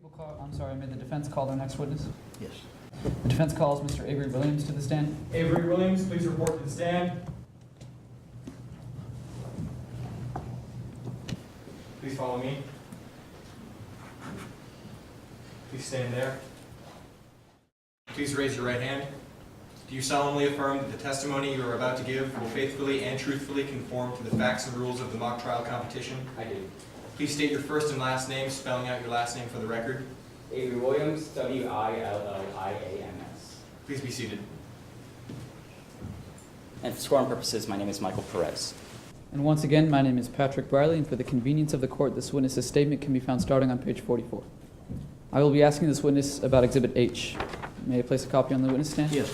May the defense call their next witness? Yes. The defense calls Mr. Avery Williams to the stand. Avery Williams, please report to the stand. Please follow me. Please stand there. Please raise your right hand. Do you solemnly affirm that the testimony you are about to give will faithfully and truthfully conform to the facts and rules of the mock trial competition? I do. Please state your first and last name, spelling out your last name for the record. Avery Williams, W-I-L-L-I-A-M-S. Please be seated. And for scoring purposes, my name is Michael Perez. And once again, my name is Patrick Briley, and for the convenience of the court, this witness's statement can be found starting on page 44. I will be asking this witness about Exhibit H. May I place a copy on the witness stand? Yes.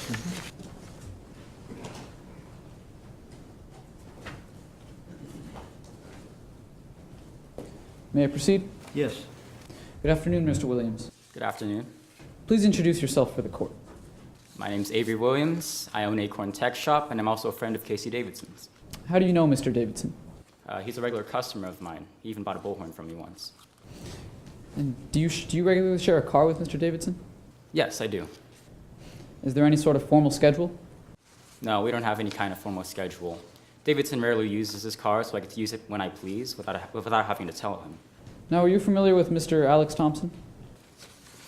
May I proceed? Yes. Good afternoon, Mr. Williams. Good afternoon. Please introduce yourself for the court. My name is Avery Williams. I own Acorn Tech Shop, and I'm also a friend of Casey Davidson's. How do you know Mr. Davidson? He's a regular customer of mine. He even bought a bullhorn from me once. And do you regularly share a car with Mr. Davidson? Yes, I do. Is there any sort of formal schedule? No, we don't have any kind of formal schedule. Davidson rarely uses his car, so I get to use it when I please without having to tell him. Now, are you familiar with Mr. Alex Thompson?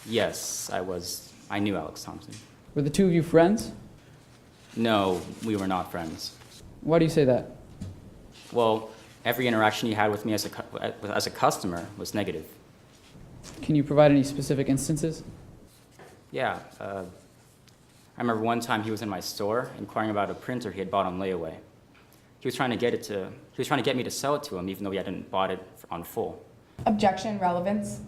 Yes, I knew Alex Thompson. Were the two of you friends? No, we were not friends. Why do you say that? Well, every interaction he had with me as a customer was negative. Can you provide any specific instances? Yeah, I remember one time he was in my store inquiring about a printer he had bought on layaway. He was trying to get me to sell it to him, even though he hadn't bought it on full. Objection, relevance.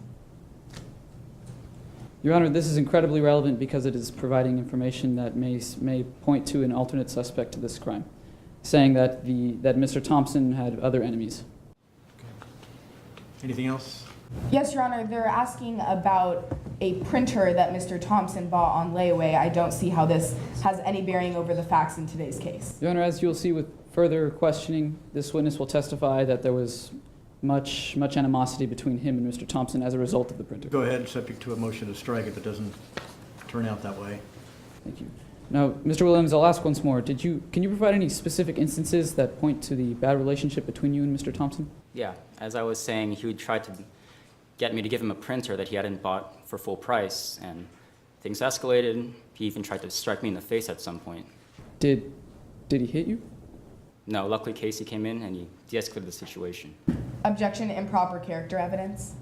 Your Honor, this is incredibly relevant because it is providing information that may point to an alternate suspect to this crime, saying that Mr. Thompson had other enemies. Anything else? Yes, Your Honor, they're asking about a printer that Mr. Thompson bought on layaway. I don't see how this has any bearing over the facts in today's case. Your Honor, as you'll see with further questioning, this witness will testify that there was much animosity between him and Mr. Thompson as a result of the printer. Go ahead, subject to a motion to strike if it doesn't turn out that way. Thank you. Now, Mr. Williams, I'll ask once more. Can you provide any specific instances that point to the bad relationship between you and Mr. Thompson? Yeah, as I was saying, he would try to get me to give him a printer that he hadn't bought for full price, and things escalated. He even tried to strike me in the face at some point. Did he hit you? No, luckily Casey came in and he de-escalated the situation. Objection, improper character evidence.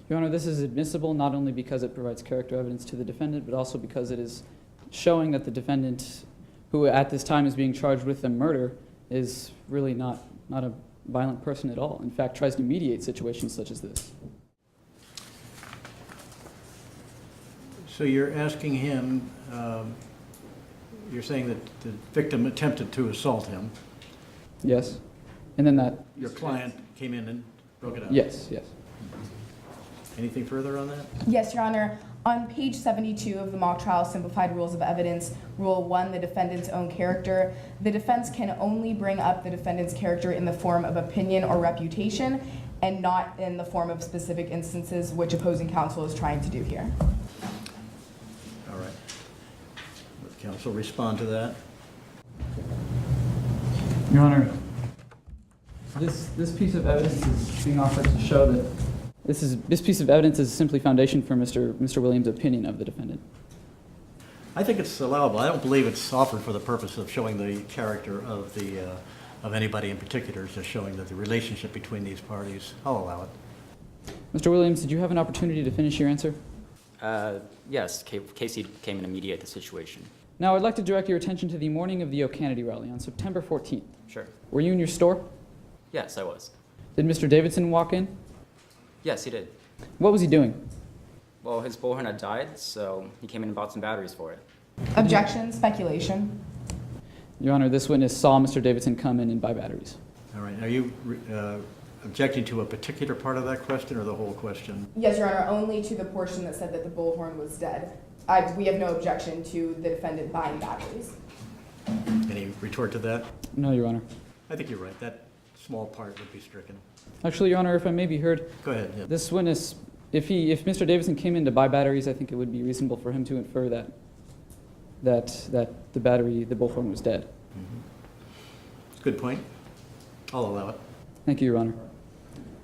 Your Honor, this is admissible not only because it provides character evidence to the defendant, but also because it is showing that the defendant, who at this time is being charged with a murder, is really not a violent person at all. In fact, tries to mediate situations such as this. So you're asking him, you're saying that the victim attempted to assault him. Yes? And then that... Your client came in and broke it up. Yes, yes. Anything further on that? Yes, Your Honor. On page 72 of the mock trial simplified rules of evidence, Rule 1, the defendant's own character, the defense can only bring up the defendant's character in the form of opinion or reputation and not in the form of specific instances, which opposing counsel is trying to do here. All right. Will counsel respond to that? Your Honor, this piece of evidence is being offered to show that this piece of evidence is simply foundation for Mr. Williams' opinion of the defendant. I think it's allowable. I don't believe it's offered for the purpose of showing the character of anybody in particular, just showing that the relationship between these parties. I'll allow it. Mr. Williams, did you have an opportunity to finish your answer? Yes, Casey came in to mediate the situation. Now, I'd like to direct your attention to the morning of the O'Kennedy rally on September 14th. Sure. Were you in your store? Yes, I was. Did Mr. Davidson walk in? Yes, he did. What was he doing? Well, his bullhorn had died, so he came in and bought some batteries for it. Objection, speculation. Your Honor, this witness saw Mr. Davidson come in and buy batteries. All right. Are you objecting to a particular part of that question or the whole question? Yes, Your Honor, only to the portion that said that the bullhorn was dead. We have no objection to the defendant buying batteries. Any retort to that? No, Your Honor. I think you're right. That small part would be stricken. Actually, Your Honor, if I may be heard, Go ahead. Yeah. this witness, if Mr. Davidson came in to buy batteries, I think it would be reasonable for him to infer that the battery, the bullhorn, was dead. Good point. I'll allow it. Thank you, Your Honor.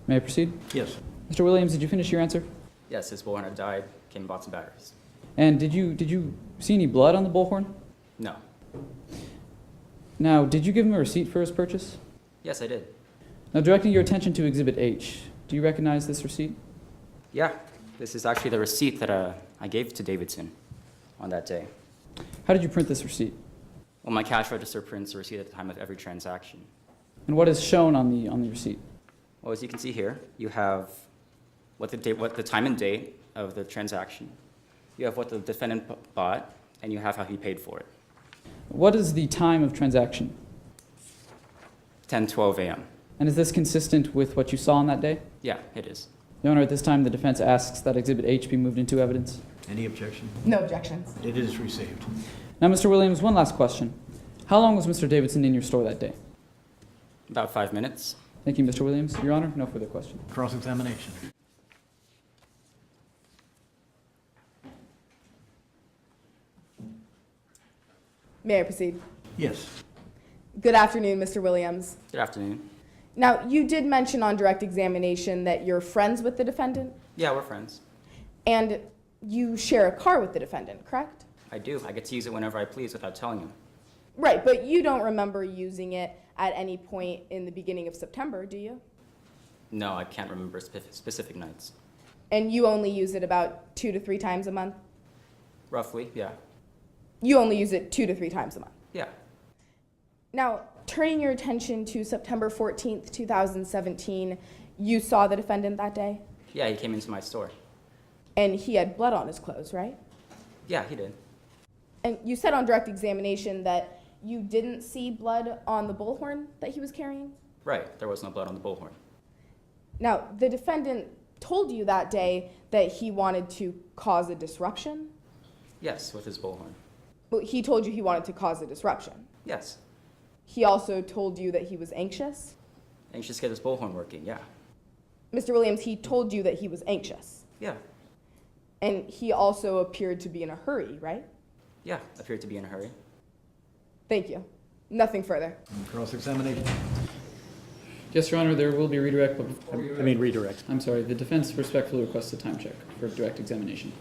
May I proceed? Yes. Mr. Williams, did you finish your answer? Yes, his bullhorn had died, came and bought some batteries. And did you see any blood on the bullhorn? No. Now, did you give him a receipt for his purchase? Yes, I did. Now, directing your attention to Exhibit H, do you recognize this receipt? Yeah, this is actually the receipt that I gave to Davidson on that day. How did you print this receipt? Well, my cash register prints the receipt at the time of every transaction. And what is shown on the receipt? Well, as you can see here, you have what the time and date of the transaction. You have what the defendant bought, and you have how he paid for it. What is the time of transaction? 10:12 a.m. And is this consistent with what you saw on that day? Yeah, it is. Your Honor, at this time, the defense asks that Exhibit H be moved into evidence. Any objection? No objections. It is received. Now, Mr. Williams, one last question. How long was Mr. Davidson in your store that day? About 5 minutes. Thank you, Mr. Williams. Your Honor, no further questions. Cross-examination. May I proceed? Yes. Good afternoon, Mr. Williams. Good afternoon. Now, you did mention on direct examination that you're friends with the defendant, Yeah, we're friends. and you share a car with the defendant, correct? I do. I get to use it whenever I please without telling him. Right, but you don't remember using it at any point in the beginning of September, do you? No, I can't remember specific nights. And you only use it about 2 to 3 times a month? Roughly, yeah. You only use it 2 to 3 times a month. Yeah. Now, turning your attention to September 14th, 2017, you saw the defendant that day? Yeah, he came into my store. And he had blood on his clothes, right? Yeah, he did. And you said on direct examination that you didn't see blood on the bullhorn that he was carrying? Right, there was no blood on the bullhorn. Now, the defendant told you that day that he wanted to cause a disruption? Yes, with his bullhorn. Well, he told you he wanted to cause a disruption. Yes. He also told you that he was anxious? Anxious to get his bullhorn working, yeah. Mr. Williams, he told you that he was anxious. Yeah. And he also appeared to be in a hurry, right? Yeah, appeared to be in a hurry. Thank you. Nothing further. Cross-examination. Yes, Your Honor, there will be redirect, but Redirect. I'm sorry, the defense respectfully requests a time check for direct examination.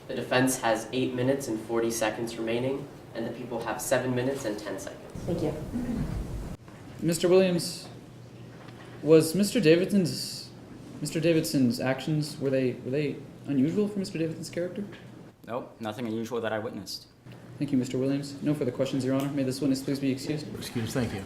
The defense has 8 minutes and 40 seconds remaining, and the people have 7 minutes and 10 seconds. Thank you. Mr. Williams, was Mr. Davidson's actions, were they unusual for Mr. Davidson's character? Nope, nothing unusual that I witnessed. Thank you, Mr. Williams. No further questions, Your Honor. May this witness please be excused. Excuse, thank you.